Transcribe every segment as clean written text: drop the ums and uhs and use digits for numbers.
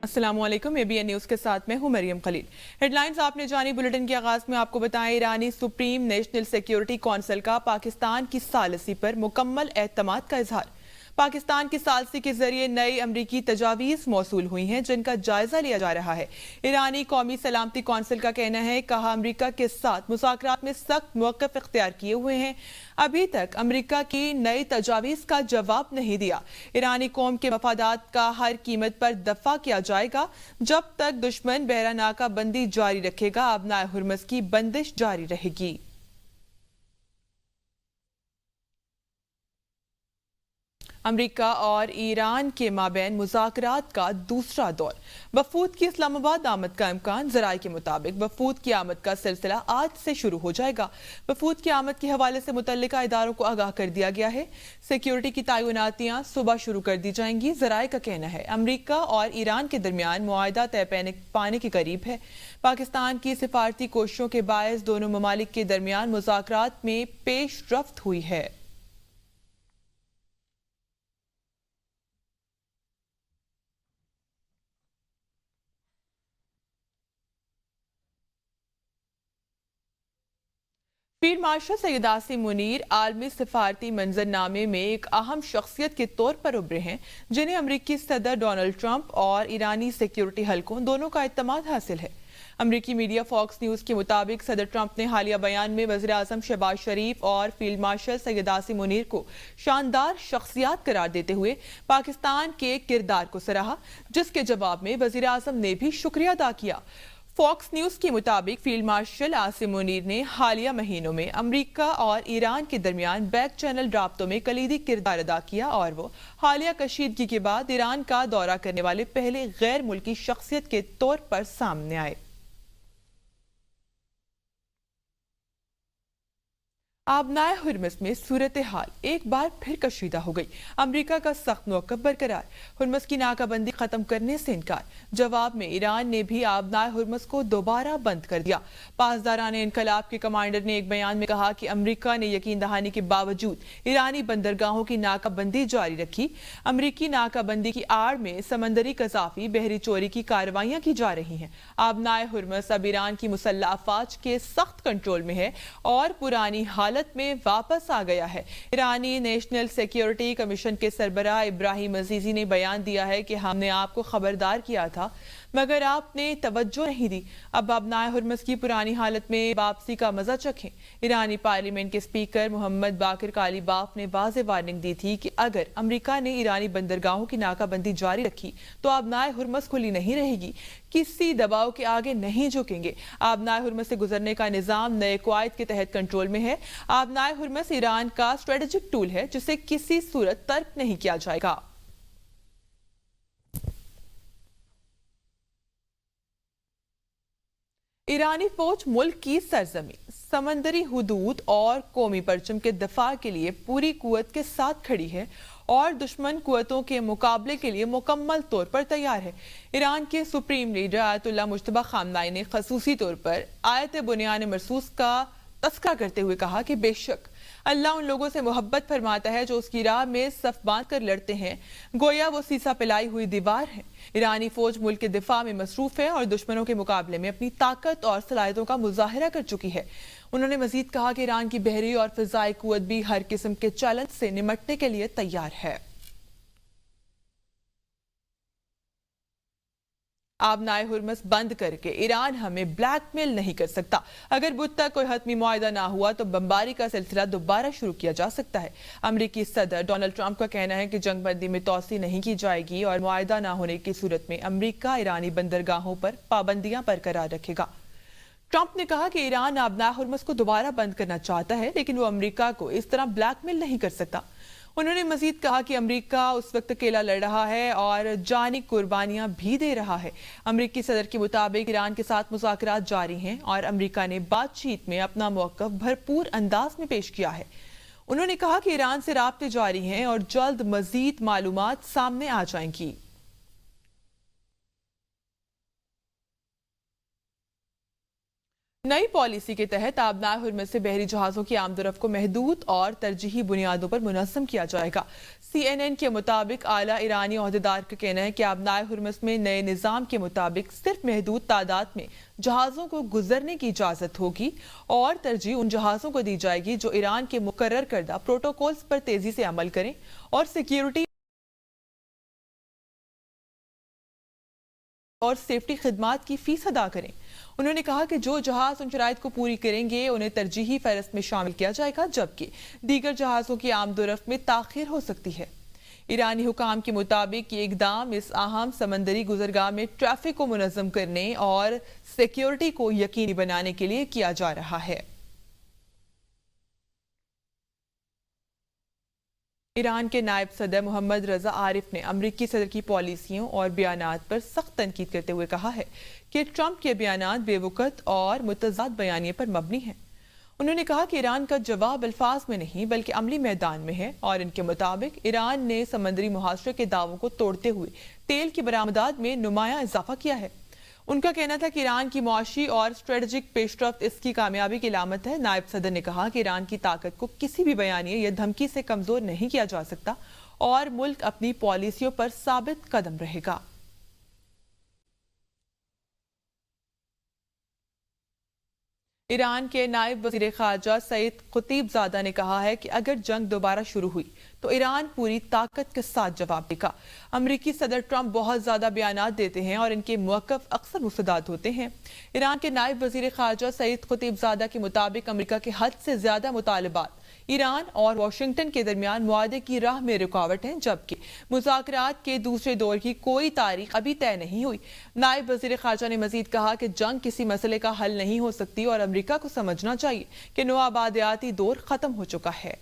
السلام علیکم ABN news کے ساتھ میں ہوں مریم خلیل۔ ہیڈ لائنز آپ نے جانی، بلیٹن کے آغاز میں آپ کو بتائیں ایرانی سپریم نیشنل سیکیورٹی کونسل کا پاکستان کی ثالثی پر مکمل اعتماد کا اظہار۔ پاکستان کی ثالثی کے ذریعے نئی امریکی تجاویز موصول ہوئی ہیں جن کا جائزہ لیا جا رہا ہے۔ ایرانی قومی سلامتی کونسل کا کہنا ہے کہا امریکہ کے ساتھ مذاکرات میں سخت موقف اختیار کیے ہوئے ہیں، ابھی تک امریکہ کی نئی تجاویز کا جواب نہیں دیا۔ ایرانی قوم کے مفادات کا ہر قیمت پر دفاع کیا جائے گا جب تک دشمن بحرہ ناکہ بندی جاری رکھے گا، آبنائے ہرمز کی بندش جاری رہے گی۔ امریکہ اور ایران کے مابین مذاکرات کا دوسرا دور، وفود کی اسلام آباد آمد کا امکان۔ ذرائع کے مطابق وفود کی آمد کا سلسلہ آج سے شروع ہو جائے گا۔ وفود کی آمد کے حوالے سے متعلقہ اداروں کو آگاہ کر دیا گیا ہے۔ سیکیورٹی کی تعیناتیاں صبح شروع کر دی جائیں گی۔ ذرائع کا کہنا ہے امریکہ اور ایران کے درمیان معاہدہ طے پانے کے قریب ہے۔ پاکستان کی سفارتی کوششوں کے باعث دونوں ممالک کے درمیان مذاکرات میں پیش رفت ہوئی ہے۔ فیلڈ مارشل سید عاصم منیر عالمی سفارتی منظرنامے میں ایک اہم شخصیت کے طور پر ابھرے ہیں جنہیں امریکی صدر ڈونلڈ ٹرمپ اور ایرانی سیکیورٹی حلقوں دونوں کا اعتماد حاصل ہے۔ امریکی میڈیا فاکس نیوز کے مطابق صدر ٹرمپ نے حالیہ بیان میں وزیر اعظم شہباز شریف اور فیلڈ مارشل سید عاصم منیر کو شاندار شخصیات قرار دیتے ہوئے پاکستان کے کردار کو سراہا، جس کے جواب میں وزیر اعظم نے بھی شکریہ ادا کیا۔ فاکس نیوز کے مطابق فیلڈ مارشل عاصم منیر نے حالیہ مہینوں میں امریکہ اور ایران کے درمیان بیک چینل رابطوں میں کلیدی کردار ادا کیا اور وہ حالیہ کشیدگی کے بعد ایران کا دورہ کرنے والے پہلے غیر ملکی شخصیت کے طور پر سامنے آئے۔ آبنائے ہرمز میں صورتحال ایک بار پھر کشیدہ ہو گئی۔ امریکہ کا سخت موقف برقرار، ہرمز کی ناکہ بندی ختم کرنے سے انکار۔ جواب میں ایران نے بھی آبنائے ہرمز کو دوبارہ بند کر دیا۔ پاسداران انقلاب کے کمانڈر نے ایک بیان میں کہا کہ امریکہ نے یقین دہانی کے باوجود ایرانی بندرگاہوں کی ناکہ بندی جاری رکھی۔ امریکی ناکہ بندی کی آڑ میں سمندری قذافی بحری چوری کی کارروائیاں کی جا رہی ہیں۔ آبنائے ہرمز اب ایران کی مسلح افواج کے سخت کنٹرول میں ہے اور پرانی حالت میں واپس آ گیا ہے۔ ایرانی نیشنل سیکیورٹی کمیشن کے سربراہ ابراہیم عزیزی نے بیان دیا ہے کہ ہم نے آپ کو خبردار کیا تھا مگر آپ نے توجہ نہیں دی۔ اب آبنائے ہرمز کی پرانی حالت میں واپسی کا مزہ چکھیں۔ ایرانی پارلیمنٹ کے سپیکر محمد باقر کالیباف نے واضح وارننگ دی تھی کہ اگر امریکہ نے ایرانی بندرگاہوں کی ناکہ بندی جاری رکھی تو آبنائے ہرمز کھلی نہیں رہے گی، کسی دباؤ کے آگے نہیں جھکیں گے۔ آبنائے ہرمز سے گزرنے کا نظام نئے قواعد کے تحت کنٹرول میں ہے۔ آبنائے ہرمز ایران کا اسٹریٹجک ٹول ہے جسے کسی صورت ترک نہیں کیا جائے گا۔ ایرانی فوج ملک کی سرزمین، سمندری حدود اور قومی پرچم کے دفاع کے لیے پوری قوت کے ساتھ کھڑی ہے اور دشمن قوتوں کے مقابلے کے لیے مکمل طور پر تیار ہے۔ ایران کے سپریم لیڈر آیت اللہ مجتبی خامنائی نے خصوصی طور پر آیت بنیان مرصوص کا تذکرہ کرتے ہوئے کہا کہ بے شک اللہ ان لوگوں سے محبت فرماتا ہے جو اس کی راہ میں صف باندھ کر لڑتے ہیں، گویا وہ سیسا پلائی ہوئی دیوار ہے۔ ایرانی فوج ملک کے دفاع میں مصروف ہے اور دشمنوں کے مقابلے میں اپنی طاقت اور صلاحیتوں کا مظاہرہ کر چکی ہے۔ انہوں نے مزید کہا کہ ایران کی بحری اور فضائی قوت بھی ہر قسم کے چیلنج سے نمٹنے کے لیے تیار ہے۔ آبنائے ہرمز بند کر کے ایران ہمیں بلیک میل نہیں کر سکتا۔ اگر بدھ تک کوئی حتمی معاہدہ نہ ہوا تو بمباری کا سلسلہ دوبارہ شروع کیا جا سکتا ہے۔ امریکی صدر ڈونلڈ ٹرمپ کا کہنا ہے کہ جنگ بندی میں توسیع نہیں کی جائے گی اور معاہدہ نہ ہونے کی صورت میں امریکہ ایرانی بندرگاہوں پر پابندیاں برقرار رکھے گا۔ ٹرمپ نے کہا کہ ایران آبنائے ہرمز کو دوبارہ بند کرنا چاہتا ہے لیکن وہ امریکہ کو اس طرح بلیک میل نہیں کر سکتا۔ انہوں نے مزید کہا کہ امریکہ اس وقت اکیلا لڑ رہا ہے اور جانی قربانیاں بھی دے رہا ہے۔ امریکی صدر کے مطابق ایران کے ساتھ مذاکرات جاری ہیں اور امریکہ نے بات چیت میں اپنا موقف بھرپور انداز میں پیش کیا ہے۔ انہوں نے کہا کہ ایران سے رابطے جاری ہیں اور جلد مزید معلومات سامنے آ جائیں گی۔ नई पॉलिसी के तहत आबनाए हुर्मुज़ से बहरी जहाज़ों की आमदोरफ्त को महदूद और तरजीही बुनियादों पर मुनज़्ज़म किया जाएगा। CNN के मुताबिक आला ईरानी ओहदेदार का कहना है कि आबनाए हुर्मुज़ में नए निज़ाम के मुताबिक सिर्फ महदूद तादाद में जहाज़ों को गुजरने की इजाज़त होगी और तरजीह उन जहाज़ों को दी जाएगी जो ईरान के मुकर्रर करदा प्रोटोकॉल्स पर तेज़ी से अमल करें और सिक्योरिटी और सेफ्टी खिदमात की फीस अदा करें। उन्होंने कहा कि जो जहाज उन शराइत को पूरी करेंगे उन्हें तरजीही फहरिस्त में शामिल किया जाएगा, जबकि दीगर जहाज़ों की आमदोरफ्त में ताखीर हो सकती है। ईरानी हुकाम के मुताबिक ये इकदाम इस अहम समंदरी गुजरगाह में ट्रैफिक को मुनज़्ज़म करने और सिक्योरिटी को यकीनी बनाने के लिए किया जा रहा है। ईरान के नायब सदर मोहम्मद रजा आरिफ ने अमरीकी सदर की पॉलिसियों और बयानात पर सख्त तनकीद करते हुए कहा है कि ट्रंप के बयानात बेवकूफ़ और मुतज़ाद बयानिए पर मबनी हैं। उन्होंने कहा कि ईरान का जवाब अल्फाज में नहीं बल्कि अमली मैदान में है और इनके मुताबिक ईरान ने समंदरी मुहासरे के दावों को तोड़ते हुए तेल की बरामदात में नुमाया इजाफा किया है। उनका कहना था कि ईरान की मुआशी और स्ट्रेटजिक पेशरफ्त इसकी कामयाबी की अलामत है। नायब सदर ने कहा कि ईरान की ताकत को किसी भी बयानिए या धमकी से कमजोर नहीं किया जा सकता और मुल्क अपनी पॉलिसियों पर साबित कदम रहेगा। ईरान के नायब वज़ीर ख़ारजा सईद ख़ुतीबज़ादा ने कहा है कि अगर जंग दोबारा शुरू हुई तो ईरान पूरी ताकत के साथ जवाब देगा। अमरीकी सदर ट्रंप बहुत ज्यादा बयानात देते हैं और इनके मौक़िफ़ अक्सर मुस्तदाद होते हैं। ईरान के नायब वज़ीर ख़ारजा सईद ख़ुतीबज़ादा के मुताबिक अमरीका के हद से ज्यादा मुतालबात ईरान और वाशिंगटन के दरमियान मुआहदे की राह में रुकावट हैं, जबकि मुज़ाकरात के दूसरे दौर की कोई तारीख अभी तय नहीं हुई। नायब वज़ीर ख़ारजा ने मजीद कहा कि जंग किसी मसले का हल नहीं हो सकती और अमरीका को समझना चाहिए कि नौआबादियाती दौर खत्म हो चुका है।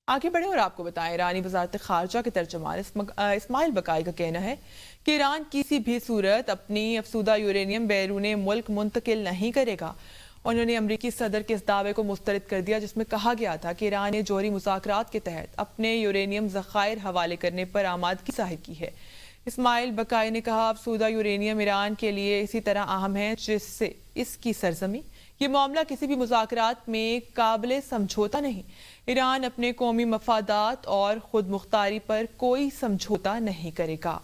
आगे बढ़े और आपको बताएं, ईरानी वज़ारत ख़ारजा के तर्जुमान इस्माइल बकाई का कहना है कि ईरान किसी भी सूरत अपनी अफसूदा यूरेनियम बैरून मुल्क मुंतकिल नहीं करेगा। उन्होंने अमरीकी सदर के इस दावे को मुस्तरद कर दिया जिसमें कहा गया था कि ईरान ने जौहरी मुज़ाकरात के तहत अपने यूरेनियम ज़खायर हवाले करने पर आमादगी ज़ाहिर की है। इस्माइल बकाई ने कहा, अफसूदा यूरेनियम ईरान के लिए इसी तरह अहम है जिससे इसकी सरजमी। ये मामला किसी भी मुज़ाकरात में काबिल समझौता नहीं। ईरान अपने कौमी मफादात और खुद मुख्तारी पर कोई समझौता नहीं करेगा।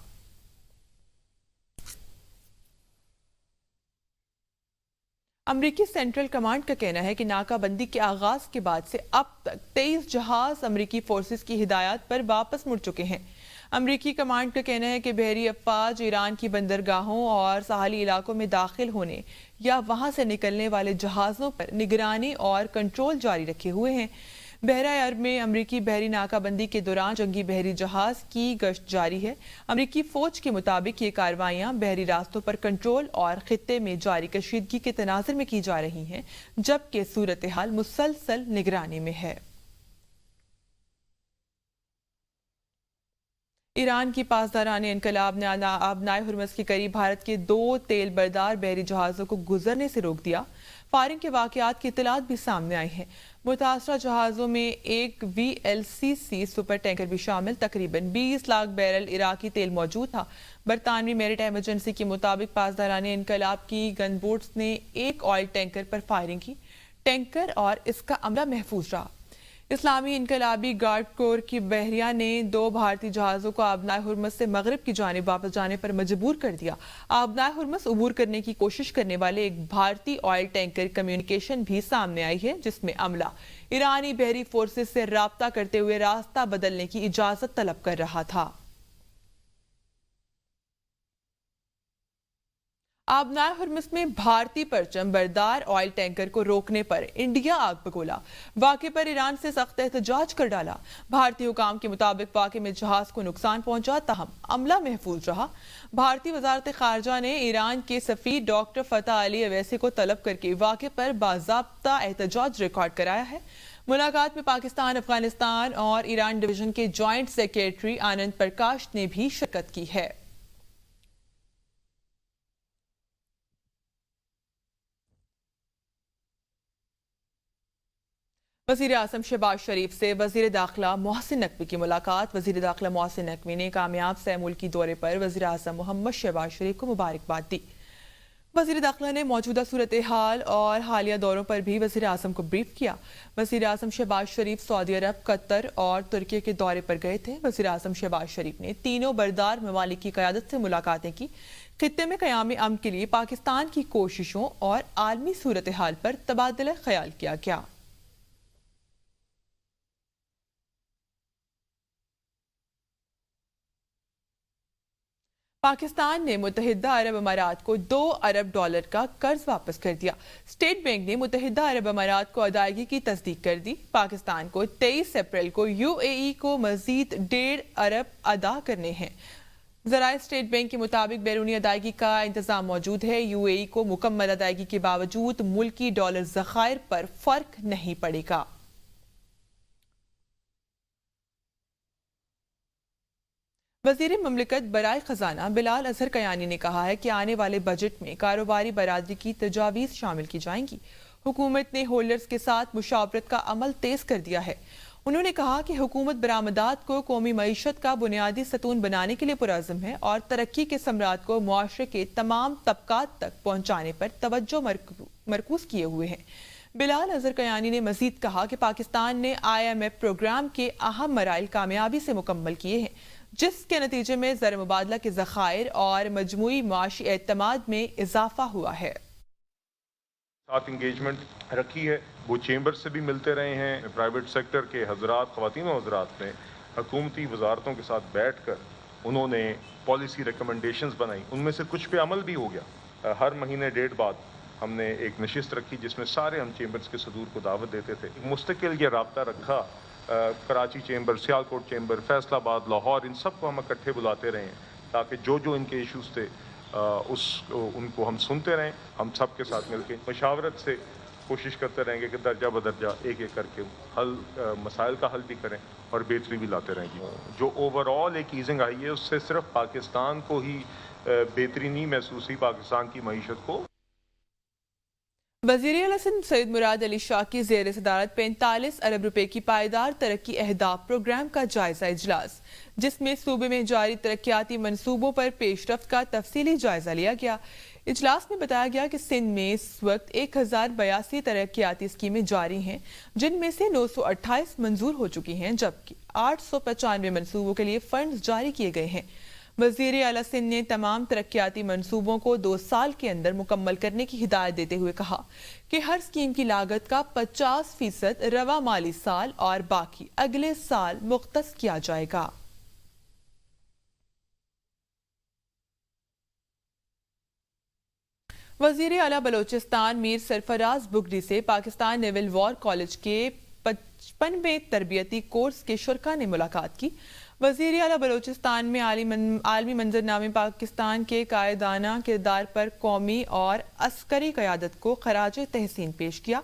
अमरीकी सेंट्रल कमांड का कहना है कि नाकाबंदी के आगाज के बाद से अब तक 23 जहाज अमरीकी फोर्सेस की हिदायत पर वापस मुड़ चुके हैं। अमरीकी कमांड का कहना है कि बहरी अफवाज ईरान की बंदरगाहों और साहली इलाकों में दाखिल होने या वहां से निकलने वाले जहाजों पर निगरानी और कंट्रोल जारी रखे हुए हैं। बहरा अरब में अमरीकी बहरी नाकाबंदी के दौरान जंगी बहरी जहाज की गश्त जारी है। अमरीकी फौज के मुताबिक ये कार्रवाइयां बहरी रास्तों पर कंट्रोल और खित्ते में जारी कशीदगी के तनाजुर में की जा रही हैं, जबकि सूरत हाल मुसलसल निगरानी में है। ईरान की पासदारान इनकलाब ने आबनाए हुर्मुज़ के करीब भारत के 2 तेल बरदार बहरी जहाज़ों को गुजरने से रोक दिया। फायरिंग के वाकयात की इत्तलात भी सामने आई हैं। मुतासरा जहाज़ों में एक VLCC सुपर टैंकर भी शामिल। तकरीबन 20 लाख बैरल इराकी तेल मौजूद था। बरतानवी मेरिटाइम एजेंसी के मुताबिक पासदारान इनकलाब की गनबोट्स ने एक ऑयल टैंकर पर फायरिंग की। टैंकर और इसका अमला महफूज रहा। इस्लामी इनकलाबी गार्ड कोर की बहरिया ने 2 भारतीय जहाज़ों को आबनाए हुर्मुज़ से मगरिब की जानिब वापस जाने पर मजबूर कर दिया। आबनाए हुर्मुज़ अबूर करने की कोशिश करने वाले एक भारतीय ऑयल टैंकर कम्युनिकेशन भी सामने आई है, जिसमें अमला ईरानी बहरी फोर्सेस से राब्ता करते हुए रास्ता बदलने की इजाजत तलब कर रहा था। आबनाए हुर्मुज़ में भारतीय परचम बरदार ऑयल टैंकर को रोकने पर इंडिया आग बगोला। वाक़े पर ईरान से सख्त एहतजाज कर डाला। भारतीय हुकाम के मुताबिक वाक़े में जहाज को नुकसान पहुंचा, ताहम अमला महफूज रहा। भारतीय वज़ारत ख़ारजा ने ईरान के सफ़ीर डॉक्टर फतह अली अवैसी को तलब करके वाक़े पर बाज़ाब्ता एहतजाज रिकॉर्ड कराया है। मुलाकात में पाकिस्तान, अफगानिस्तान और ईरान डिवीजन के जॉइंट सेक्रेटरी आनंद प्रकाश ने भी शिरकत की है। वज़ीर आज़म शहबाज शरीफ से वज़ीर दाखिला मोहसिन नकवी की मुलाकात। वज़ीर दाखिला मोहसिन नकवी ने कामयाब से मुल्की दौरे पर वज़ीर आज़म मोहम्मद शहबाज शरीफ को मुबारकबाद दी। वज़ीर दाखिला ने मौजूदा सूरत हाल और हालिया दौरों पर भी वज़ीर आज़म को ब्रीफ किया। वज़ीर आज़म शहबाज शरीफ सऊदी अरब, कतर और तुर्की के दौरे पर गए थे। वज़ीर आज़म शहबाज शरीफ ने तीनों बरदार ममालिक की क़यादत से मुलाकातें की। खित्ते में क़याम अमन के लिए पाकिस्तान की कोशिशों और आलमी सूरत हाल पर तबादला ख्याल किया गया। पाकिस्तान ने मुत्तहिदा अरब अमारात को $2 अरब का कर्ज वापस कर दिया। स्टेट बैंक ने मुत्तहिदा अरब अमारात को अदायगी की तस्दीक कर दी। पाकिस्तान को 23 अप्रैल को यूएई को मजीद $1.5 अरब अदा करने हैं। ज़राए स्टेट बैंक के मुताबिक बैरूनी अदायगी का इंतजाम मौजूद है। यूएई को मुकम्मल अदायगी के बावजूद मुल्की डॉलर ज़खायर पर फर्क नहीं पड़ेगा। वज़ीर ममलिकत बराए खजाना बिलाल अजहर कयानी ने कहा है कि आने वाले बजट में कारोबारी बरादरी की तजावीज़ शामिल की जाएंगी। हुकूमत ने होल्डर्स के साथ मुशावरत का अमल तेज कर दिया है। उन्होंने कहा कि हुकूमत बरामदात को कौमी मईशत का बुनियादी सतून बनाने के लिए पुरज़्म है और तरक्की के समरात को मुआशरे के तमाम तबकात तक पहुँचाने पर तवज्जो मरकूज किए हुए हैं। बिलाल अजहर कयानी ने मजीद कहा कि पाकिस्तान ने IMF प्रोग्राम के अहम मराइल कामयाबी से मुकम्मल किए हैं, जिसके नतीजे में ज़र मुबादला के ज़खायर और मजमूई माशी एतमाद में इजाफा हुआ है। साथ इंगेजमेंट रखी है, वो चेंबर से भी मिलते रहे हैं। प्राइवेट सेक्टर के हजरात, ख़वातीन और हजरात ने हुकूमती वजारतों के साथ बैठ कर उन्होंने पॉलिसी रिकमेंडेशंस बनाई, उनमें से कुछ पे अमल भी हो गया। हर महीने 1.5 बाद हमने एक नशिस्त रखी जिसमें सारे हम चेंबर्स के सदूर को दावत देते थे। मुस्तकिल ये राब्ता रखा, कराची चेंबर, सियालकोट चेंबर, फैसलाबाद, लाहौर, इन सब को हम इकट्ठे बुलाते रहे ताकि जो जो इनके इश्यूज थे उनको हम सुनते रहें। हम सब के साथ मिलकर मशावरत से कोशिश करते रहेंगे कि दर्जा बदर्जा एक एक करके मसाइल का हल भी करें और बेहतरी भी लाते रहेंगे। जो ओवरऑल एक ईजिंग आई है उससे सिर्फ पाकिस्तान को ही बेहतरी नहीं महसूस हुई, पाकिस्तान की मईशत को। वज़ीर आला सिंध सैयद मुराद अली शाह की ज़ेर सदारत 45 अरब रुपए की पायदार तरक्की अहदाफ प्रोग्राम का जायजा इजलास, जिसमें सूबे में जारी तरक्याती मनसूबों पर पेशरफ्त का तफसीली जायजा लिया गया। इजलास में बताया गया कि सिंध में इस वक्त 1082 तरक्याती स्कीमें जारी हैं, जिनमें से 928 मंजूर हो चुकी हैं, जबकि 895 मनसूबों के लिए फंड जारी किए गए हैं। वज़ीर आला सिंध ने तमाम तरक्याती मंसूबों को 2 साल के अंदर मुकम्मल करने की हिदायत देते हुए कहा कि हर स्कीम की लागत का 50% रवा माली साल और बाकी अगले साल मुख्तस किया जाएगा। वज़ीर आला बलोचिस्तान मीर सरफराज बुगड़ी से पाकिस्तान नेवल वॉर कॉलेज के 55वें तरबियती कोर्स के शुरा ने मुलाकात की। वज़ीर आला बलोचिस्तान में आलमी मंजरनामे पाकिस्तान के कायदाना किरदार पर कौमी और अस्करी क़यादत को खराज तहसीन पेश किया।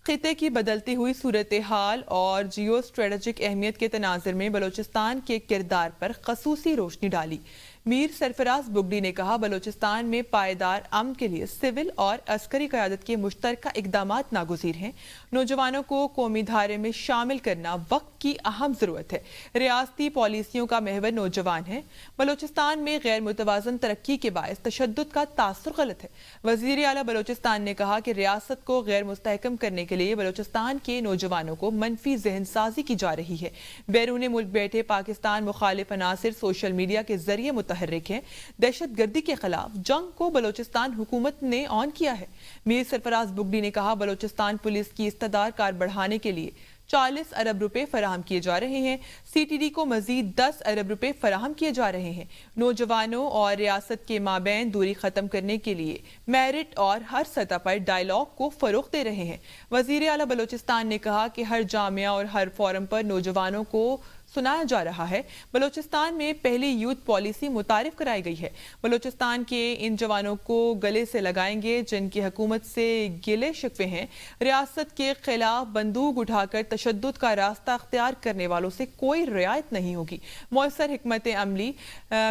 खिते की बदलती हुई सूरत हाल और जियो स्ट्रेटजिक अहमियत के तनाज़ुर में बलोचिस्तान के किरदार पर ख़ुसूसी रोशनी डाली। मीर सरफराज बुगड़ी ने कहा, बलोचिस्तान में पायदार अमन के लिए सिविल और अस्करी क़यादत के मुश्तरका इक़दामात नागुज़ीर हैं। नौजवानों को कौमी धारे में शामिल करना वक्त की अहम ज़रूरत है। रियासती पॉलिसियों का महवर नौजवान है। बलोचिस्तान में गैर मुतवाज़न तरक्की के बायस तशद्दुद का तासुर गलत है। वज़ीर आला बलोचिस्तान ने कहा कि रियासत को गैर मुस्तहकम करने के लिए बलोचिस्तान के नौजवानों को मनफी जहन साजी की जा रही है। बैरून मुल्क बैठे पाकिस्तान मुखालिफ अनासिर सोशल मीडिया के जरिए मुतहर्रिक हैं। दहशत गर्दी के खिलाफ जंग को बलोचिस्तान हुकूमत ने ऑन किया है। मीर सरफराज बुगड़ी ने कहा, बलोचिस्तान पुलिस की इस्तदार कार बढ़ाने के लिए 40 अरब रुपए फराहम किए जा रहे हैं। CTD को मजीद 10 अरब रुपए फराहम किए जा रहे हैं। नौजवानों और रियासत के माबैन दूरी खत्म करने के लिए मेरिट और हर सतह पर डायलॉग को फरोग दे रहे हैं। वज़ीर आला बलोचिस्तान ने कहा कि हर जामिया और हर फोरम पर नौजवानों को सुनाया जा रहा है। बलोचिस्तान में पहली यूथ पॉलिसी मुतारिफ कराई गई है। बलोचिस्तान के इन जवानों को गले से लगाएंगे जिनकी हुकूमत से गिले शिकवे हैं। रियासत के खिलाफ बंदूक उठाकर तशद्दुद का रास्ता अख्तियार करने वालों से कोई रियायत नहीं होगी। मौसर हिकमत अमली,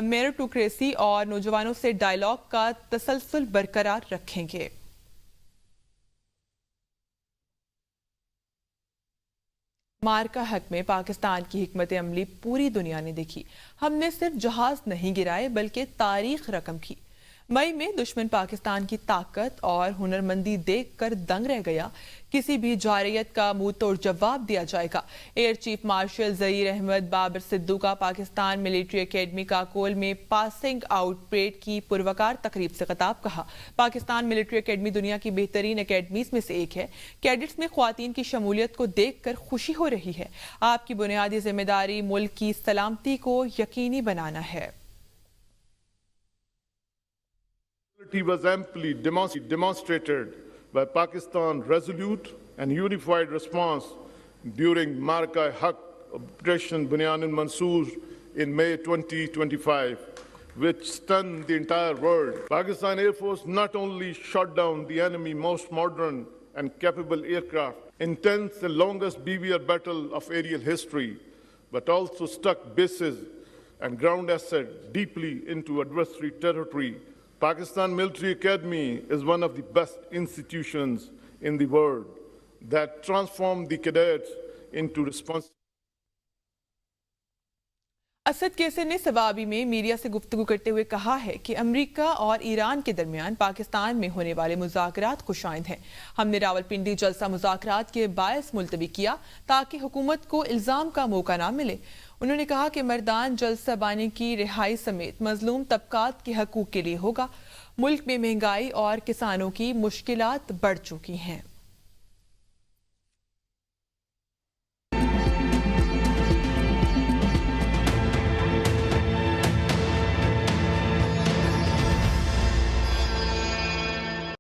मेरिटोक्रेसी और नौजवानों से डायलॉग का तसलसल बरकरार रखेंगे। मार्का हक में पाकिस्तान की हिकमत अमली पूरी दुनिया ने देखी। हमने सिर्फ जहाज नहीं गिराए बल्कि तारीख रकम की। मई में दुश्मन पाकिस्तान की ताकत और हुनरमंदी देखकर दंग रह गया। किसी भी जारियत का मुंह तोड़ जवाब दिया जाएगा। Air chief marshal Zaheer Ahmed Babar Sidhu का पाकिस्तान मिलिट्री एकेडमी काकोल में पासिंग आउट परेड की पुरवकार तकरीब से खिताब। कहा, पाकिस्तान मिलिट्री एकेडमी दुनिया की बेहतरीन एकेडमीज में से एक है। कैडेट्स में ख्वातीन की शमूलियत को देखकर खुशी हो रही है। आपकी बुनियादी जिम्मेदारी मुल्क की सलामती को यकीनी बनाना है। Was amply demonstrated by Pakistan's resolute and unified response during Marka Haq Operation Bunyanin Mansoor in May 2025, which stunned the entire world. Pakistan Air Force not only shot down the enemy's most modern and capable aircraft, intense the longest BVR battle of aerial history, but also struck bases and ground assets deeply into adversary territory. Pakistan Military Academy is one of the best institutions in the world that transformed the cadets into responsible. Asad Qaiser ने सवाबी में media से गुफ्तगू करते हुए कहा है कि America और ईरान के दरमियान पाकिस्तान में होने वाले मुज़ाकरात खुशाइंद हैं। हमने रावलपिंडी जलसा मुज़ाकरात के बायस मुलतवी किया ताकि हुकूमत को इल्ज़ाम का मौका ना मिले। उन्होंने कहा कि मर्दान जलसा बानी की रिहाई समेत मजलूम तबकात के हकूक के लिए होगा। मुल्क में महंगाई और किसानों की मुश्किलात बढ़ चुकी हैं।